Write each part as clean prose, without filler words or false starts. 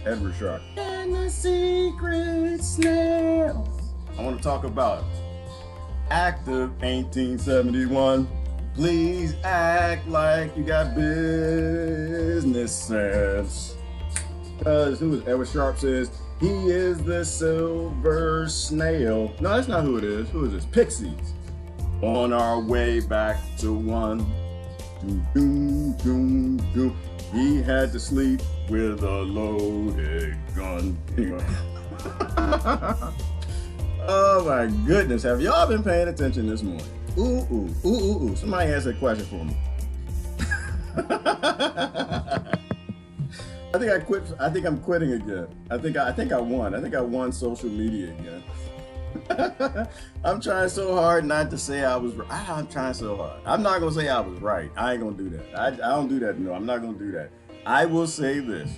Edward Sharp. And the secret snail. I want to talk about Act of 1871. Please act like you got business sense. Because who is Edward Sharp says, he is the silver snail. No, that's not who it is. Who is this? Pixies. On our way back to one. Doom, doom, doom, doom. He had to sleep with a loaded gun. Anyway. Oh my goodness. Have y'all been paying attention this morning? Ooh. Somebody has a question for me. I think I quit. I think I'm quitting again. I think I won. I think I won social media again. I'm trying so hard not to say I was right. I'm trying so hard. I'm not going to say I was right. I ain't going to do that. I don't do that. No, I'm not going to do that. I will say this.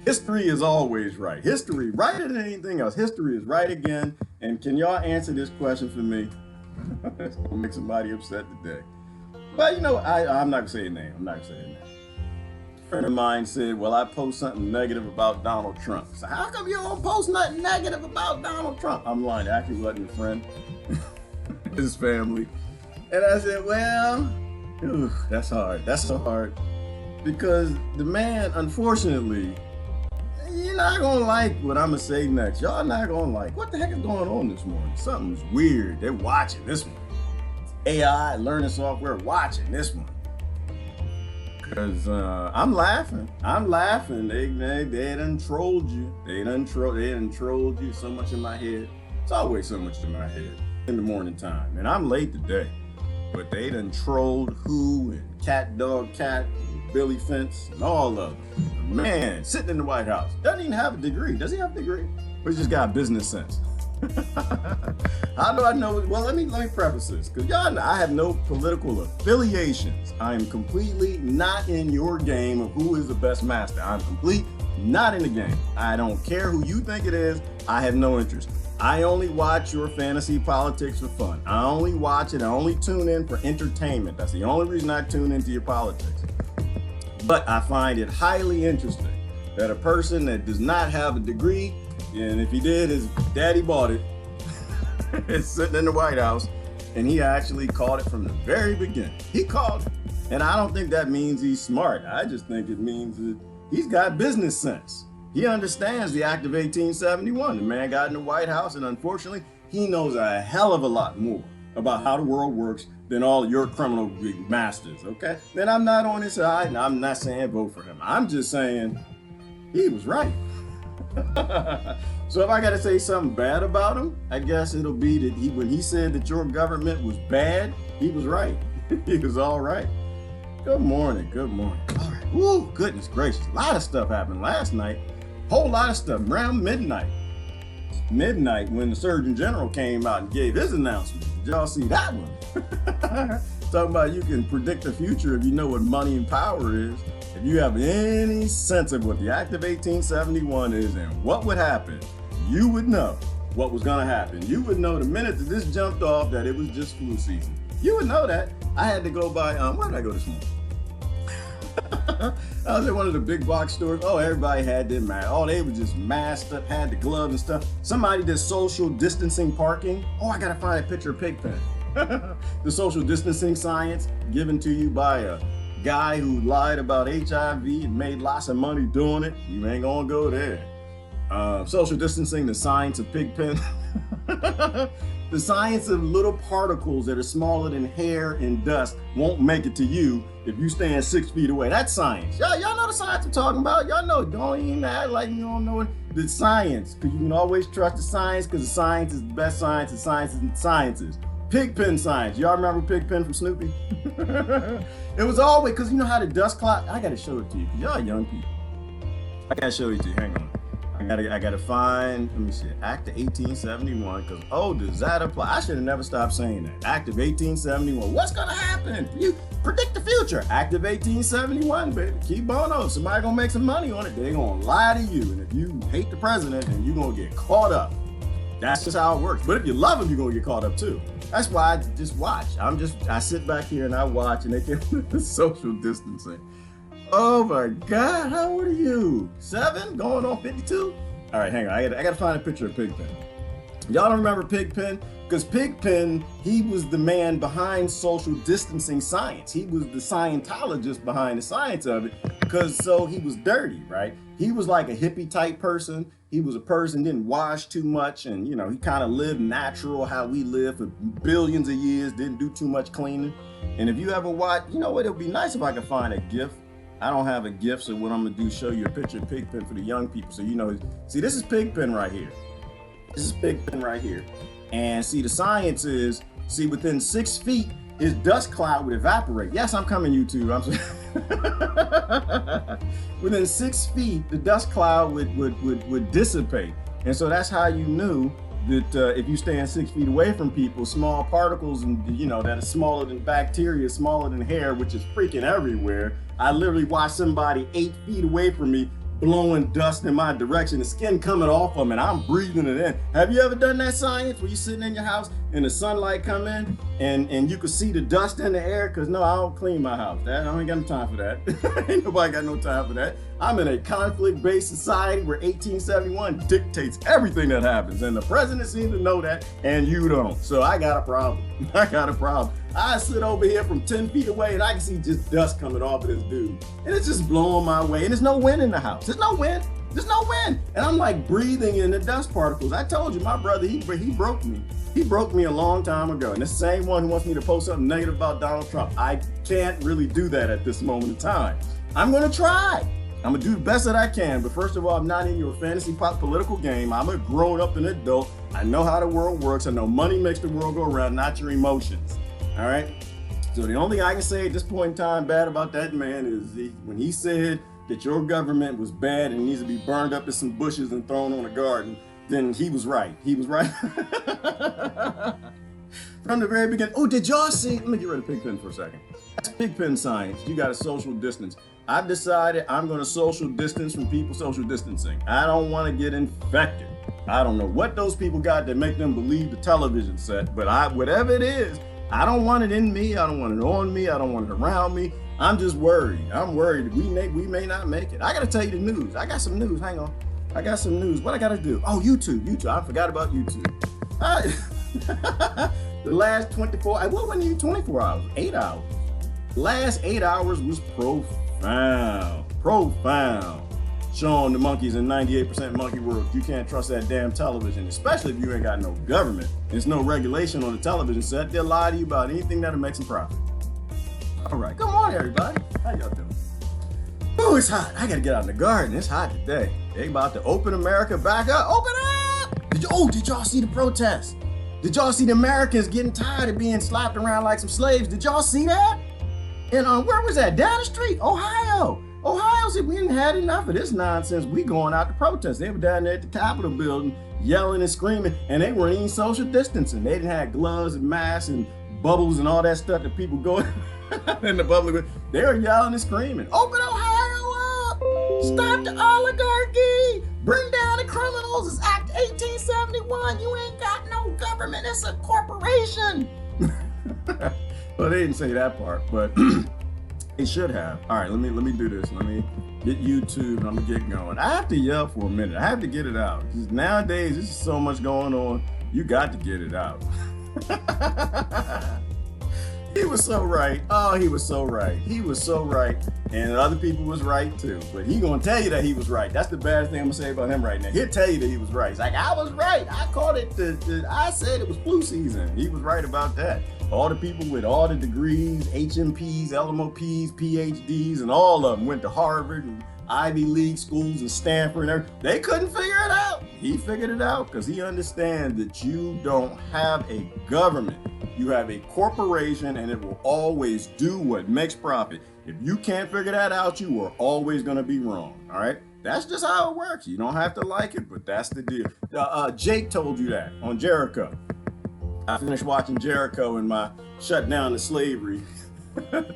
History is always right. History, righter than anything else. History is right again. And can y'all answer this question for me? It's going to make somebody upset today. But you know, I'm not going to say a name. I'm not going to say a name. A friend of mine said, well, I post something negative about Donald Trump. So how come you don't post nothing negative about Donald Trump? I'm lying. It actually wasn't a friend. His family. And I said, well, that's hard. That's so hard. Because the man, unfortunately, you're not going to like what I'm going to say next. Y'all not going to like, what the heck is going on this morning? Something's weird. They're watching this one. AI, learning software, watching this one. Because I'm laughing. They done trolled you. They done trolled you so much in my head. It's always so much in my head in the morning time. And I'm late today. But they done trolled Who and Cat, and Billy Fence and all of them. Man, sitting in the White House. Doesn't even have a degree. Does he have a degree? Or he just got business sense? How do I know? Well, let me preface this, because y'all know I have no political affiliations. I am completely not in your game of who is the best master. I'm complete not in the game. I don't care who you think it is. I have no interest. I only watch your fantasy politics for fun. I only watch it. I only tune in for entertainment. That's the only reason I tune into your politics. But I find it highly interesting that a person that does not have a degree, and if he did, his daddy bought it, is sitting in the White House, and he actually caught it from the very beginning. He called it. And I don't think that means he's smart. I just think it means that he's got business sense. He understands the Act of 1871. The man got in the White House, and unfortunately, he knows a hell of a lot more about how the world works than all your criminal masters, okay? Then I'm not on his side, and I'm not saying vote for him. I'm just saying he was right. So if I got to say something bad about him, I guess it'll be that when he said that your government was bad, he was right. He was all right. Good morning. All right. Woo, goodness gracious. A lot of stuff happened last night. Whole lot of stuff around midnight. When the Surgeon General came out and gave his announcement. Did y'all see that one? Talking about you can predict the future if you know what money and power is. If you have any sense of what the Act of 1871 is and what would happen, you would know what was going to happen. You would know the minute that this jumped off that it was just flu season. You would know that. I had to go by, where did I go this morning? I was at one of the big box stores. Oh, everybody had their mask. Oh, they were just masked up, had the gloves and stuff. Somebody did social distancing parking. Oh, I got to find a picture of Pigpen. The social distancing science given to you by a guy who lied about HIV and made lots of money doing it. You ain't gonna go there. Social distancing, the science of Pigpen. The science of little particles that are smaller than hair and dust won't make it to you if you stand 6 feet away. That's science. Y'all know the science I'm talking about. Y'all know. Don't even act like you don't know it. The science, because you can always trust the science, because the science is the best science, and science is sciences. Pigpen science. Y'all remember Pigpen from Snoopy? It was always, because you know how the dust clock, I got to show it to you, because y'all young people. I got to show it to you. Hang on. I gotta find, let me see, Act of 1871, because, does that apply? I should have never stopped saying that. Act of 1871, what's gonna happen? You predict the future. Act of 1871, baby, keep on. Somebody gonna make some money on it. They gonna lie to you, and if you hate the president, then you gonna get caught up. That's just how it works. But if you love him, you're gonna get caught up too. That's why I just watch. I sit back here and I watch, and they get social distancing. Oh my God, how old are you? 7, going on 52? All right, hang on, I gotta find a picture of Pigpen. Y'all don't remember Pigpen? Because Pigpen, he was the man behind social distancing science. He was the Scientologist behind the science of it, because so he was dirty, right? He was like a hippie type person. He was a person, didn't wash too much, and you know, he kind of lived natural how we live for billions of years, didn't do too much cleaning. And if you ever watch, you know what, it would be nice if I could find a GIF. I don't have a GIF, so what I'm gonna do is show you a picture of Pigpen for the young people, so you know. See, this is Pigpen right here. This is Pigpen right here. And see, the science is, see, within 6 feet, his dust cloud would evaporate. Yes, I'm coming, YouTube. I'm sorry. Within 6 feet, the dust cloud would dissipate. And so that's how you knew that if you stand 6 feet away from people, small particles, and you know, that is smaller than bacteria, smaller than hair, which is freaking everywhere. I literally watched somebody 8 feet away from me blowing dust in my direction, the skin coming off them, and I'm breathing it in. Have you ever done that science where you're sitting in your house and the sunlight come in and you can see the dust in the air? Because no, I don't clean my house. I ain't got no time for that. Ain't nobody got no time for that. I'm in a conflict-based society where 1871 dictates everything that happens, and the president seems to know that, and you don't. So I got a problem. I got a problem. I sit over here from 10 feet away and I can see just dust coming off of this dude. And it's just blowing my way. And there's no wind in the house. There's no wind. There's no wind. And I'm like breathing in the dust particles. I told you, my brother, he broke me. He broke me a long time ago. And the same one who wants me to post something negative about Donald Trump. I can't really do that at this moment in time. I'm going to try. I'm gonna do the best that I can, but first of all, I'm not in your fantasy pop political game. I'm a grown up and adult. I know how the world works. I know money makes the world go around, not your emotions. All right. So the only thing I can say at this point in time bad about that man is when he said that your government was bad and needs to be burned up in some bushes and thrown on a garden, then he was right. He was right. From the very beginning. Oh, did y'all see? Let me get rid of Pigpen for a second. That's Pigpen science. You got to social distance. I've decided I'm going to social distance from people social distancing. I don't want to get infected. I don't know what those people got that make them believe the television set, but whatever it is, I don't want it in me. I don't want it on me. I don't want it around me. I'm just worried. I'm worried that we may not make it. I got to tell you the news. I got some news. Hang on. I got some news. What I got to do? Oh, YouTube. I forgot about YouTube. The last 24, what wasn't even 24 hours? 8 hours. The last 8 hours was profound. Showing the monkeys in 98% monkey world, you can't trust that damn television, especially if you ain't got no government. There's no regulation on the television set. They'll lie to you about anything that'll make some profit. All right, come on, everybody. How y'all doing? Oh, it's hot. I gotta get out in the garden. It's hot today. They about to open America back up. Open up! Did y'all see the protests? Did y'all see the Americans getting tired of being slapped around like some slaves? Did y'all see that? And where was that? Down the street, Ohio. Ohio said we didn't had enough of this nonsense. We going out to protest. They were down there at the Capitol building yelling and screaming, and they weren't even social distancing. They didn't have gloves and masks and bubbles and all that stuff that people go in the public. They were yelling and screaming. Open Ohio up! Stop the oligarchy! Bring down the criminals! It's Act 1871. You ain't got no government. It's a corporation. Well, they didn't say that part, but they should have. All right, let me do this. Let me get YouTube and I'm gonna get going. I have to yell for a minute. I have to get it out. Because nowadays, there's so much going on. You got to get it out. He was so right. Oh, he was so right. He was so right. And other people was right too. But he gonna tell you that he was right. That's the baddest thing I'm gonna say about him right now. He'll tell you that he was right. He's like, I was right. I called it I said it was flu season. He was right about that. All the people with all the degrees, HMPs, LMOPs, PhDs, and all of them went to Harvard and Ivy League schools and Stanford and everything. They couldn't figure it out. He figured it out because he understands that you don't have a government. You have a corporation and it will always do what makes profit. If you can't figure that out, you are always going to be wrong. All right. That's just how it works. You don't have to like it, but that's the deal. Jake told you that on Jericho. I finished watching Jericho in my shut down the slavery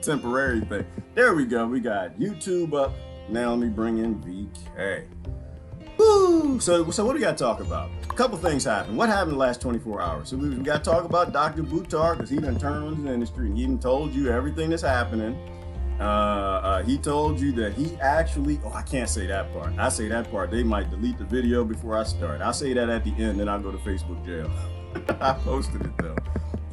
temporary thing. There we go. We got YouTube up. Now let me bring in VK. Woo! So what do we got to talk about? A couple things happened. What happened the last 24 hours? So we got to talk about Dr. Buttar because he done turned on his industry and he done told you everything that's happening. He told you that he actually, oh, I can't say that part. I say that part, they might delete the video before I start. I'll say that at the end, then I'll go to Facebook jail. I posted it though.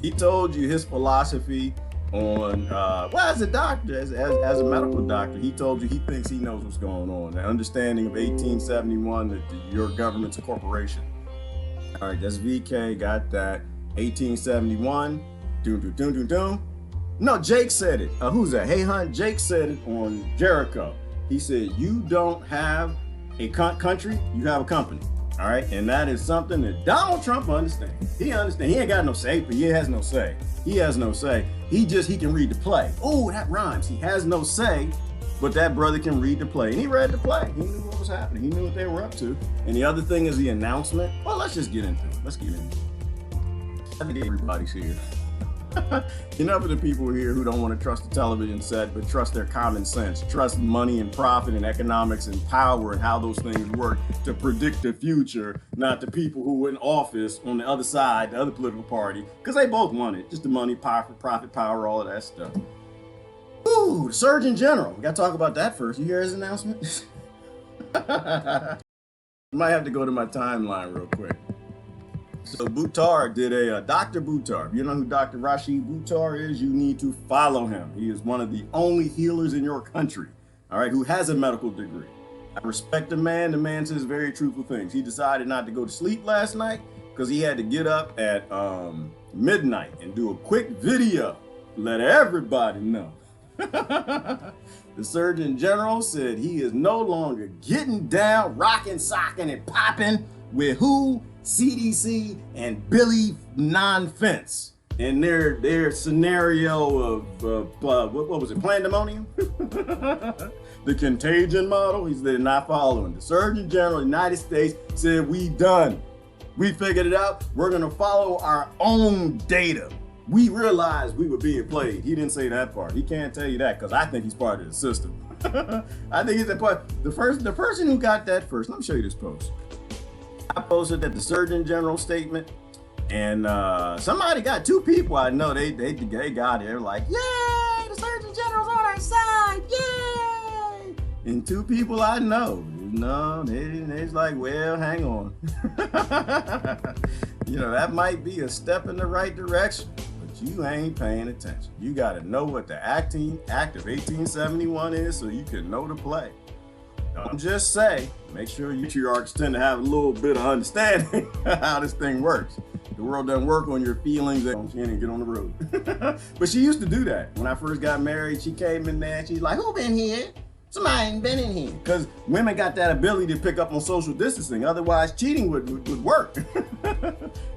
He told you his philosophy on, well, as a doctor, as a medical doctor, he told you he thinks he knows what's going on. The understanding of 1871 that your government's a corporation. All right, that's VK, got that. 1871, doom, doom, doom, doom, doom. No, Jake said it. Who's that? Hey Hunt, Jake said it on Jericho. He said, you don't have a country, you have a company. All right, and that is something that Donald Trump understands. He understands. He ain't got no say, but he has no say. He has no say. He can read the play. Oh, that rhymes. He has no say, but that brother can read the play. And he read the play. He knew what was happening. He knew what they were up to. And the other thing is the announcement. Well, let's just get into it. Let's get into it. I think everybody's here. Enough of the people here who don't want to trust the television set, but trust their common sense, trust money and profit and economics and power and how those things work to predict the future, not the people who were in office on the other side, the other political party, because they both want it. Just the money, profit, power, all of that stuff. Ooh, the Surgeon General. We got to talk about that first. You hear his announcement? I might have to go to my timeline real quick. So Buttar did Dr. Buttar. If you know who Dr. Rashid Buttar is, you need to follow him. He is one of the only healers in your country, all right, who has a medical degree. I respect the man. The man says very truthful things. He decided not to go to sleep last night because he had to get up at midnight and do a quick video to let everybody know. The Surgeon General said he is no longer getting down, rocking, socking, and popping with who? CDC and Billy Non-Fence and their scenario of what was it, pandemonium? The contagion model. He said not following. The Surgeon General of the United States said we done. We figured it out. We're gonna follow our own data. We realized we were being played. He didn't say that part. He can't tell you that because I think he's part of the system. I think he's a part. The person who got that first. Let me show you this post. I posted that the Surgeon General statement, and somebody got two people I know they got it. They're like, yay, the Surgeon General's on our side, yay! And two people I know, no, they's like, well, hang on. You know, that might be a step in the right direction, but you ain't paying attention. You got to know what the Act of 1871 is so you can know the play. I'm just saying, make sure you patriarchs tend to have a little bit of understanding how this thing works. The world doesn't work on your feelings. She didn't get on the road. But she used to do that. When I first got married, she came in there and she's like, who been here? Somebody ain't been in here. Because women got that ability to pick up on social distancing. Otherwise, cheating would work.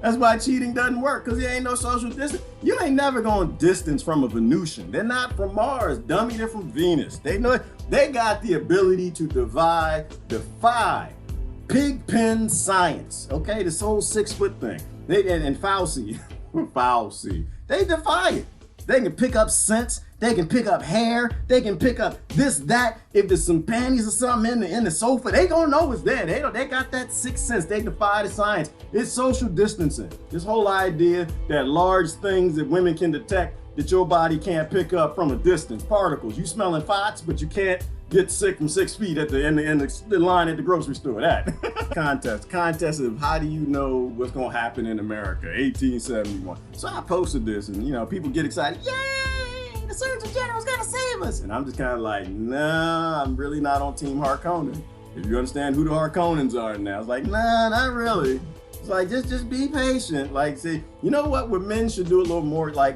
That's why cheating doesn't work, because there ain't no social distance. You ain't never going distance from a Venusian. They're not from Mars, dummy. They're from Venus. They know they got the ability to defy pigpen science. Okay, this whole 6 foot thing. And Fauci, they defy it. They can pick up scents. They can pick up hair. They can pick up this, that. If there's some panties or something in the sofa, they gonna know it's there. They got that 6th sense. They defy the science. It's social distancing. This whole idea that large things that women can detect that your body can't pick up from a distance, particles. You smelling farts, but you can't get sick from 6 feet at the line at the grocery store. That contest of how do you know what's gonna happen in America, 1871. So I posted this, and you know, people get excited. Yay! The Surgeon General's gonna save us. And I'm just kind of like, nah, I'm really not on Team Harkonnen. If you understand who the Harkonnens are now, it's like, nah, not really. It's like, just be patient. Like, see, you know what men should do a little more, like